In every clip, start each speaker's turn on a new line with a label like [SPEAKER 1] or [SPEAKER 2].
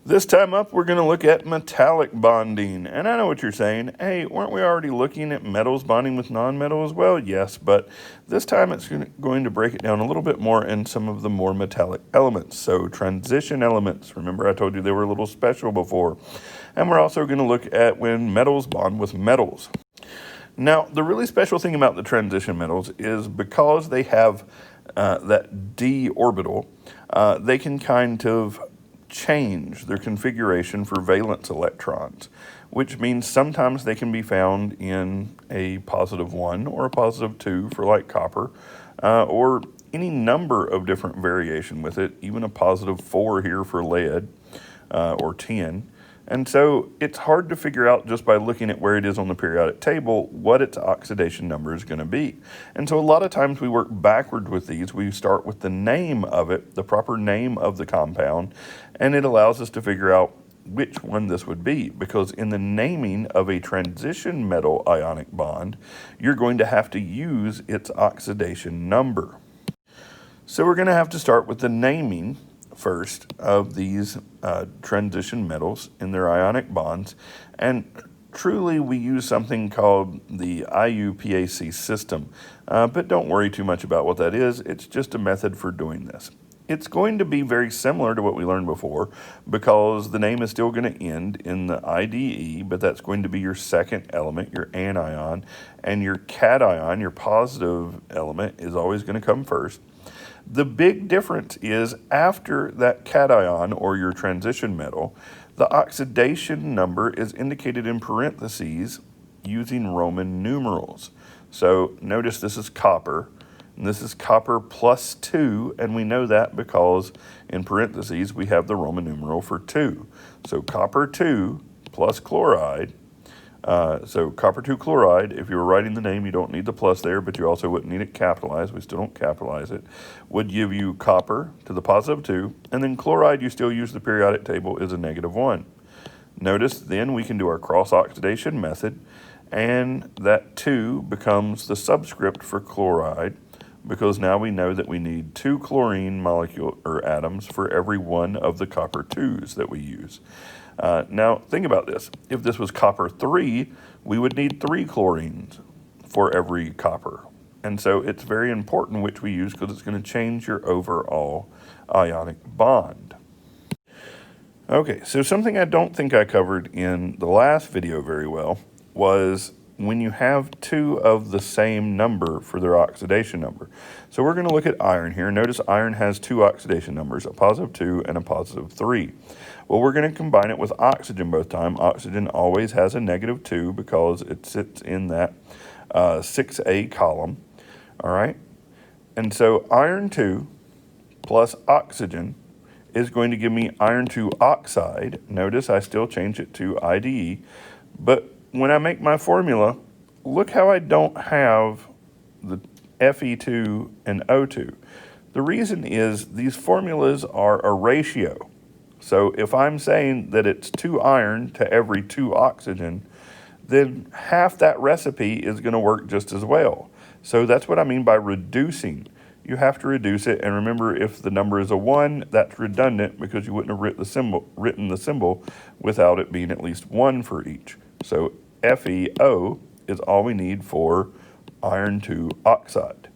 [SPEAKER 1] This time up, we're going to look at metallic bonding. And I know what you're saying. Hey, weren't we already looking at metals bonding with nonmetals? Well, yes, but this time it's going to break it down a little bit more in some of the more metallic elements. So transition elements. Remember I told you they were a little special before. And we're also going to look at when metals bond with metals. Now, the really special thing about the transition metals is because they have that d orbital, they can kind of change their configuration for valence electrons, which means sometimes they can be found in a +1 or a +2 for like copper, or any number of different variation with it, even a +4 here for lead or tin. And so it's hard to figure out just by looking at where it is on the periodic table what its oxidation number is going to be. And so a lot of times we work backward with these. We start with the name of it, the proper name of the compound, and it allows us to figure out which one this would be, because in the naming of a transition metal ionic bond, you're going to have to use its oxidation number. So we're going to have to start with the naming first of these transition metals in their ionic bonds, and truly we use something called the IUPAC system, but don't worry too much about what that is. It's just a method for doing this. It's going to be very similar to what we learned before, because the name is still going to end in the IDE, but that's going to be your second element, your anion, and your cation, your positive element, is always going to come first. The big difference is after that cation, or your transition metal, the oxidation number is indicated in parentheses using Roman numerals. So notice this is copper, and this is copper +2, and we know that because in parentheses we have the Roman numeral for 2. So copper 2 plus chloride. So copper 2 chloride, if you were writing the name, you don't need the plus there, but you also wouldn't need it capitalized. We still don't capitalize it. Would give you copper to the +2, and then chloride, you still use the periodic table, is a -1. Notice then we can do our cross-oxidation method, and that 2 becomes the subscript for chloride, because now we know that we need 2 chlorine molecule or atoms for every one of the copper 2s that we use. Now, think about this. If this was copper 3, we would need 3 chlorines for every copper. And so it's very important which we use, because it's going to change your overall ionic bond. Okay, so something I don't think I covered in the last video very well was when you have 2 of the same number for their oxidation number. So we're going to look at iron here. Notice iron has 2 oxidation numbers, a +2 and a +3. Well, we're going to combine it with oxygen both time. Oxygen always has a -2 because it sits in that 6A column. All right? And so iron 2 plus oxygen is going to give me iron 2 oxide. Notice I still change it to IDE, but when I make my formula, look how I don't have the Fe2 and O2. The reason is these formulas are a ratio. So if I'm saying that it's 2 iron to every 2 oxygen, then half that recipe is going to work just as well. So that's what I mean by reducing. You have to reduce it, and remember, if the number is a 1, that's redundant because you wouldn't have written the symbol without it being at least 1 for each. So FeO is all we need for iron 2 oxide.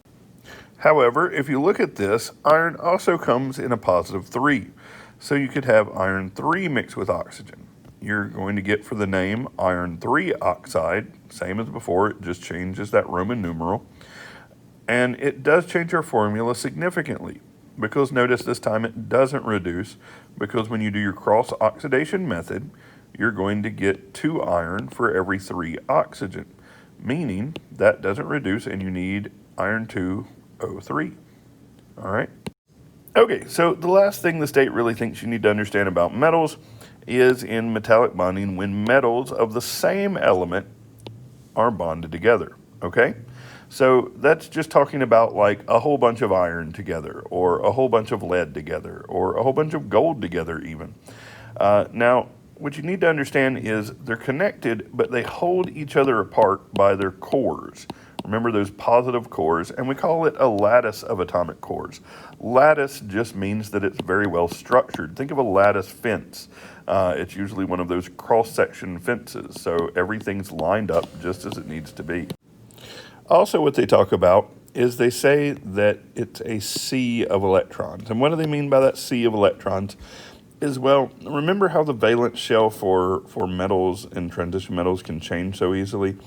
[SPEAKER 1] However, if you look at this, iron also comes in a +3. So you could have iron 3 mixed with oxygen. You're going to get for the name iron 3 oxide, same as before, it just changes that Roman numeral. And it does change our formula significantly, because notice this time it doesn't reduce, because when you do your cross-oxidation method, you're going to get 2 iron for every 3 oxygen, meaning that doesn't reduce and you need iron 2O3. All right? Okay, so the last thing the state really thinks you need to understand about metals is in metallic bonding when metals of the same element are bonded together, okay? So that's just talking about like a whole bunch of iron together, or a whole bunch of lead together, or a whole bunch of gold together even. Now, what you need to understand is they're connected, but they hold each other apart by their cores. Remember those positive cores, and we call it a lattice of atomic cores. Lattice just means that it's very well structured. Think of a lattice fence. It's usually one of those cross-section fences, so everything's lined up just as it needs to be. Also, what they talk about is they say that it's a sea of electrons. And what do they mean by that sea of electrons? Is, well, remember how the valence shell for metals and transition metals can change so easily?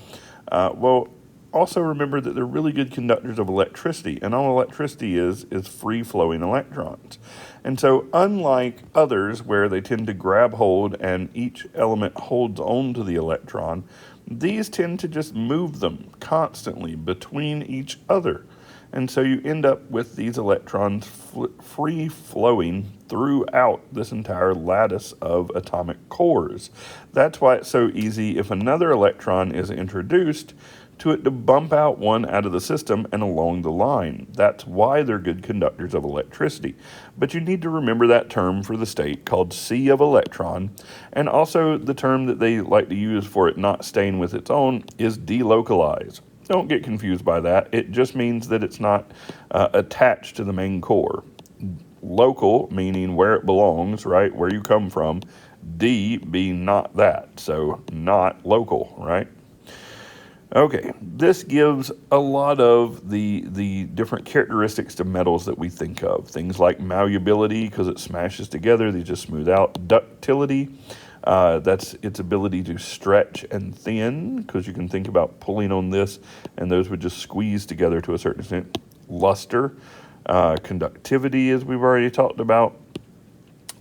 [SPEAKER 1] Well, also remember that they're really good conductors of electricity, and all electricity is free-flowing electrons. And so unlike others where they tend to grab hold and each element holds on to the electron, these tend to just move them constantly between each other. And so you end up with these electrons free-flowing throughout this entire lattice of atomic cores. That's why it's so easy if another electron is introduced to it to bump out one out of the system and along the line. That's why they're good conductors of electricity. But you need to remember that term for the state called sea of electron, and also the term that they like to use for it not staying with its own is delocalized. Don't get confused by that. It just means that it's not attached to the main core. Local, meaning where it belongs, right, where you come from. D being not that, so not local, right? Okay, this gives a lot of the different characteristics to metals that we think of. Things like malleability, because it smashes together, they just smooth out. Ductility, that's its ability to stretch and thin, because you can think about pulling on this, and those would just squeeze together to a certain extent. Luster, conductivity, as we've already talked about.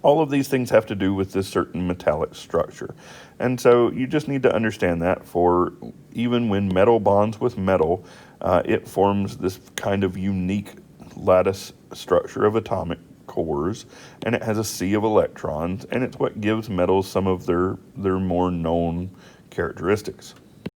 [SPEAKER 1] All of these things have to do with this certain metallic structure. And so you just need to understand that for even when metal bonds with metal, it forms this kind of unique lattice structure of atomic cores, and it has a sea of electrons, and it's what gives metals some of their more known characteristics.